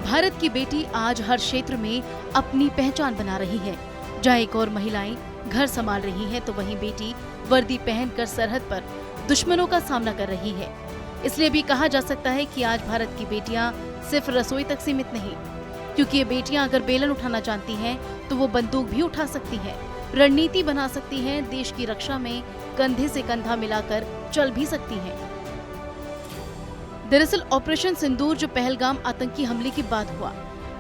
भारत की बेटी आज हर क्षेत्र में अपनी पहचान बना रही है। जहाँ एक और महिलाएं घर संभाल रही हैं, तो वहीं बेटी वर्दी पहनकर सरहद पर दुश्मनों का सामना कर रही है। इसलिए भी कहा जा सकता है कि आज भारत की बेटियां सिर्फ रसोई तक सीमित नहीं, क्योंकि ये बेटियां अगर बेलन उठाना जानती हैं तो वो बंदूक भी उठा सकती हैं, रणनीति बना सकती हैं, देश की रक्षा में कंधे से कंधा मिलाकर चल भी सकती हैं। दरअसल ऑपरेशन सिंदूर जो पहलगाम आतंकी हमले के बाद हुआ,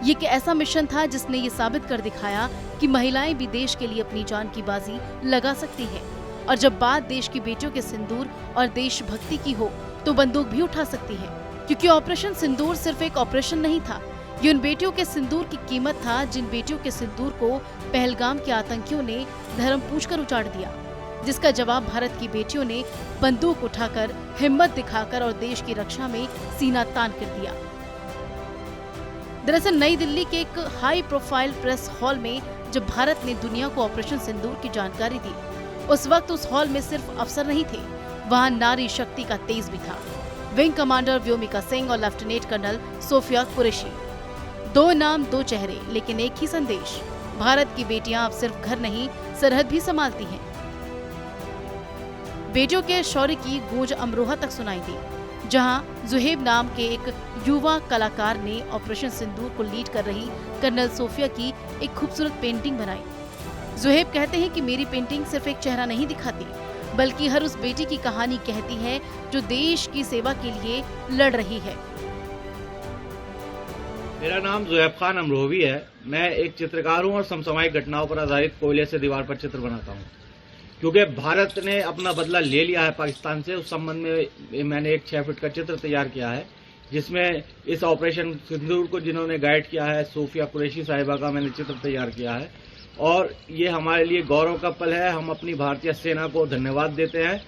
ये एक ऐसा मिशन था जिसने ये साबित कर दिखाया कि महिलाएं भी देश के लिए अपनी जान की बाजी लगा सकती हैं। और जब बात देश की बेटियों के सिंदूर और देशभक्ति की हो तो बंदूक भी उठा सकती है, क्योंकि ऑपरेशन सिंदूर सिर्फ एक ऑपरेशन नहीं था, ये उन बेटियों के सिंदूर की कीमत था जिन बेटियों के सिंदूर को पहलगाम के आतंकियों ने धर्म पूछकर उजाड़ दिया, जिसका जवाब भारत की बेटियों ने बंदूक उठाकर, हिम्मत दिखाकर और देश की रक्षा में सीना तान कर दिया। दरअसल नई दिल्ली के एक हाई प्रोफाइल प्रेस हॉल में जब भारत ने दुनिया को ऑपरेशन सिंदूर की जानकारी दी, उस वक्त उस हॉल में सिर्फ अफसर नहीं थे, वहाँ नारी शक्ति का तेज भी था। विंग कमांडर व्योमिका सिंह और लेफ्टिनेंट कर्नल सोफिया कुरैशी, दो नाम दो चेहरे लेकिन एक ही संदेश, भारत की बेटियां अब सिर्फ घर नहीं सरहद भी संभालती हैं। बेटियों के शौर्य की गूंज अमरोहा तक सुनाई दी, जहां जुहेब नाम के एक युवा कलाकार ने ऑपरेशन सिंदूर को लीड कर रही कर्नल सोफिया की एक खूबसूरत पेंटिंग बनाई। जुहेब कहते हैं कि मेरी पेंटिंग सिर्फ एक चेहरा नहीं दिखाती, बल्कि हर उस बेटी की कहानी कहती है जो देश की सेवा के लिए लड़ रही है। मेरा नाम जुहेब खान अमरोही है। मैं एक चित्रकार हूँ और समसामयिक घटनाओं पर आधारित कोयले से दीवार पर चित्र बनाता हूँ। क्योंकि भारत ने अपना बदला ले लिया है पाकिस्तान से, उस संबंध में मैंने एक 6 फीट का चित्र तैयार किया है, जिसमें इस ऑपरेशन सिंदूर को जिन्होंने गाइड किया है सोफिया कुरैशी साहिबा का मैंने चित्र तैयार किया है। और ये हमारे लिए गौरव का पल है। हम अपनी भारतीय सेना को धन्यवाद देते हैं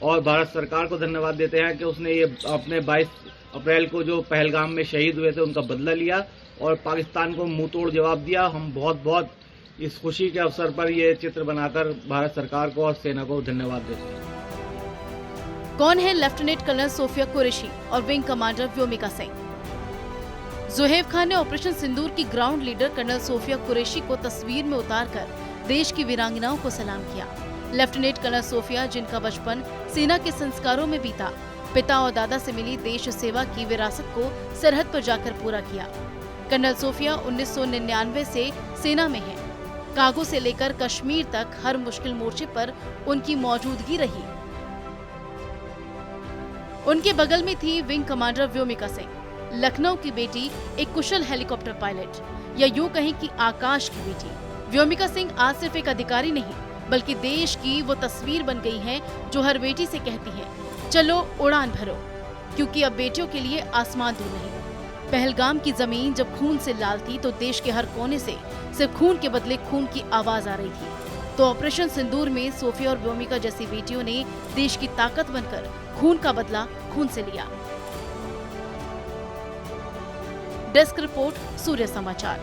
और भारत सरकार को धन्यवाद देते हैं कि उसने ये अपने 22 अप्रैल को जो पहलगाम में शहीद हुए थे उनका बदला लिया और पाकिस्तान को मुंह तोड़ जवाब दिया। हम बहुत बहुत इस खुशी के अवसर पर ये चित्र बनाकर भारत सरकार को और सेना को धन्यवाद देते हैं। कौन है लेफ्टिनेंट कर्नल सोफिया कुरैशी और विंग कमांडर व्योमिका सिंह? जुहेब खान ने ऑपरेशन सिंदूर की ground leader colonel Sofiya Qureshi को तस्वीर में उतारकर देश की वीरांगनाओं को सलाम किया। लेफ्टिनेंट कर्नल सोफिया, जिनका बचपन सेना के संस्कारों में बीता, पिता और दादा से मिली देश सेवा की विरासत को सरहद पर जाकर पूरा किया। कर्नल सोफिया 1999 से सेना में है। कागो से लेकर कश्मीर तक हर मुश्किल मोर्चे पर उनकी मौजूदगी रही। उनके बगल में थी विंग कमांडर व्योमिका सिंह, लखनऊ की बेटी, एक कुशल हेलीकॉप्टर पायलट, या यूं कहें कि आकाश की बेटी। व्योमिका सिंह आज सिर्फ एक अधिकारी नहीं, बल्कि देश की वो तस्वीर बन गई है जो हर बेटी से कहती है, चलो उड़ान भरो, क्योंकि अब बेटियों के लिए आसमान दूर नहीं। पहलगाम की जमीन जब खून से लाल थी तो देश के हर कोने से सिर्फ खून के बदले खून की आवाज आ रही थी। तो ऑपरेशन सिंदूर में सोफिया और व्योमिका जैसी बेटियों ने देश की ताकत बनकर खून का बदला खून से लिया। डेस्क रिपोर्ट, सूर्य समाचार।